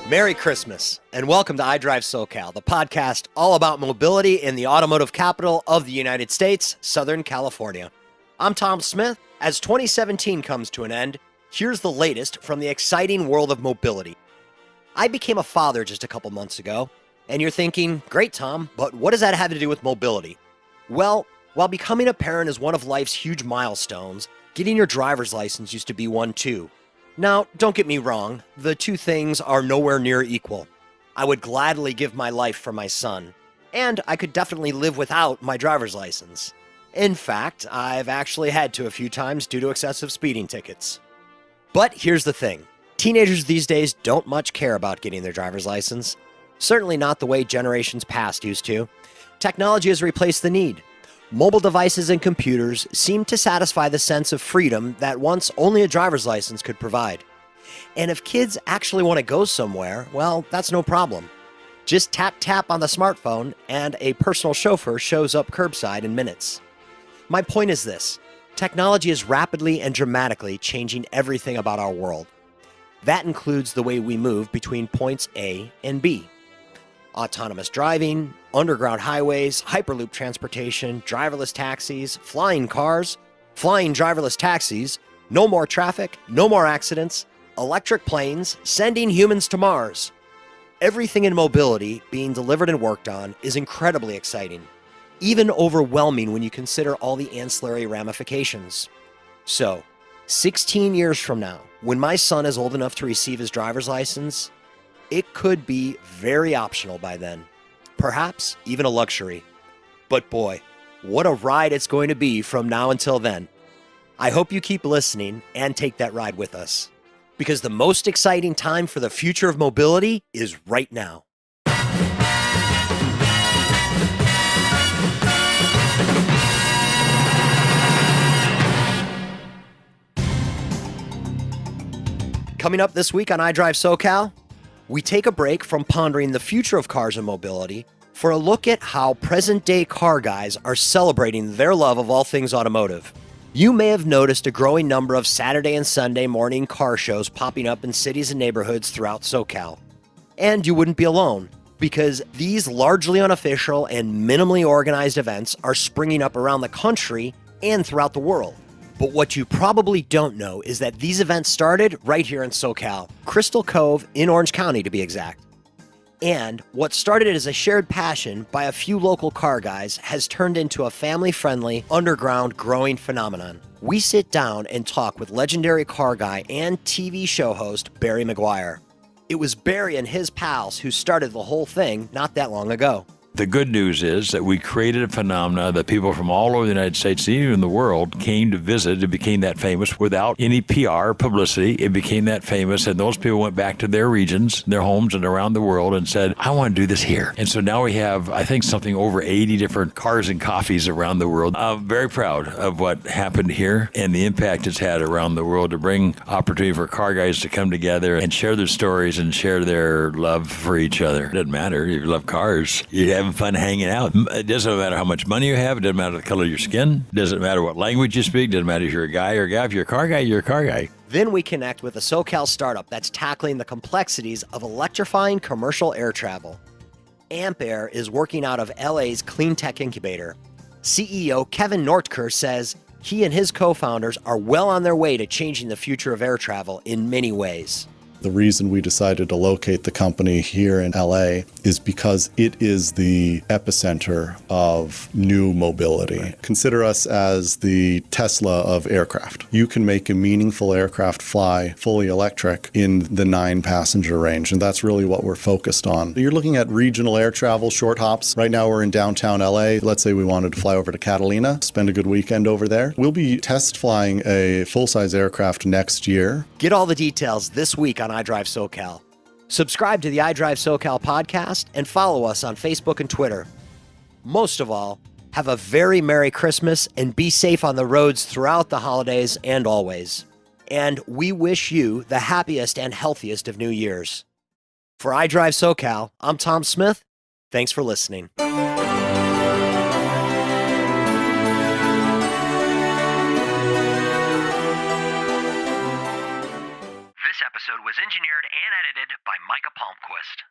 Merry Christmas, and welcome to iDriveSoCal, the podcast all about mobility in the automotive capital of the United States, Southern California. I'm Tom Smith. As 2017 comes to an end, here's the latest from the exciting world of mobility. I became a father just a couple months ago, and you're thinking, great, Tom, but what does that have to do with mobility? Well, while becoming a parent is one of life's huge milestones, getting your driver's license used to be one too. Now, don't get me wrong, the two things are nowhere near equal. I would gladly give my life for my son, and I could definitely live without my driver's license. In fact, I've actually had to a few times due to excessive speeding tickets. But here's the thing. Teenagers these days don't much care about getting their driver's license. Certainly not the way generations past used to. Technology has replaced the need. Mobile devices and computers seem to satisfy the sense of freedom that once only a driver's license could provide. And if kids actually want to go somewhere, well, that's no problem. Just tap on the smartphone and a personal chauffeur shows up curbside in minutes. My point is this: technology is rapidly and dramatically changing everything about our world. That includes the way we move between points A and B. Autonomous driving, underground highways, hyperloop transportation, driverless taxis, flying cars, flying driverless taxis, no more traffic, no more accidents, electric planes, sending humans to Mars. Everything in mobility being delivered and worked on is incredibly exciting, even overwhelming when you consider all the ancillary ramifications. So, 16 years from now, when my son is old enough to receive his driver's license, it could be very optional by then, perhaps even a luxury. But boy, what a ride it's going to be from now until then. I hope you keep listening and take that ride with us, because the most exciting time for the future of mobility is right now. Coming up this week on iDriveSoCal, we take a break from pondering the future of cars and mobility for a look at how present-day car guys are celebrating their love of all things automotive. You may have noticed a growing number of Saturday and Sunday morning car shows popping up in cities and neighborhoods throughout SoCal. And you wouldn't be alone, because these largely unofficial and minimally organized events are springing up around the country and throughout the world. But what you probably don't know is that these events started right here in SoCal, Crystal Cove in Orange County to be exact. And what started as a shared passion by a few local car guys has turned into a family-friendly, underground growing phenomenon. We sit down and talk with legendary car guy and TV show host Barry Meguiar. It was Barry and his pals who started the whole thing not that long ago. The good news is that we created a phenomena that people from all over the United States, and even the world, came to visit. It became that famous without any PR publicity. It became that famous, and those people went back to their regions, their homes, and around the world and said, I want to do this here. And so now we have, I think, something over 80 different cars and coffees around the world. I'm very proud of what happened here and the impact it's had around the world to bring opportunity for car guys to come together and share their stories and share their love for each other. It doesn't matter if you love cars. You having fun hanging out. It doesn't matter how much money you have. It doesn't matter the color of your skin. It doesn't matter what language you speak. It doesn't matter if you're a guy or a gal. If you're a car guy, you're a car guy. Then we connect with a SoCal startup that's tackling the complexities of electrifying commercial air travel. Amp Air is working out of LA's Clean Tech Incubator. CEO Kevin Nortker says he and his co-founders are well on their way to changing the future of air travel in many ways. The reason we decided to locate the company here in LA is because it is the epicenter of new mobility. Right. Consider us as the Tesla of aircraft. You can make a meaningful aircraft fly fully electric in the 9-passenger range, and that's really what we're focused on. You're looking at regional air travel, short hops. Right now we're in downtown LA. Let's say we wanted to fly over to Catalina, spend a good weekend over there. We'll be test flying a full-size aircraft next year. Get all the details this week on iDriveSoCal. Subscribe to the iDriveSoCal podcast and follow us on Facebook and Twitter. Most of all, have a very Merry Christmas and be safe on the roads throughout the holidays and always. And we wish you the happiest and healthiest of New Year's. For iDriveSoCal, I'm Tom Smith. Thanks for listening. This episode was engineered and edited by Micah Palmquist.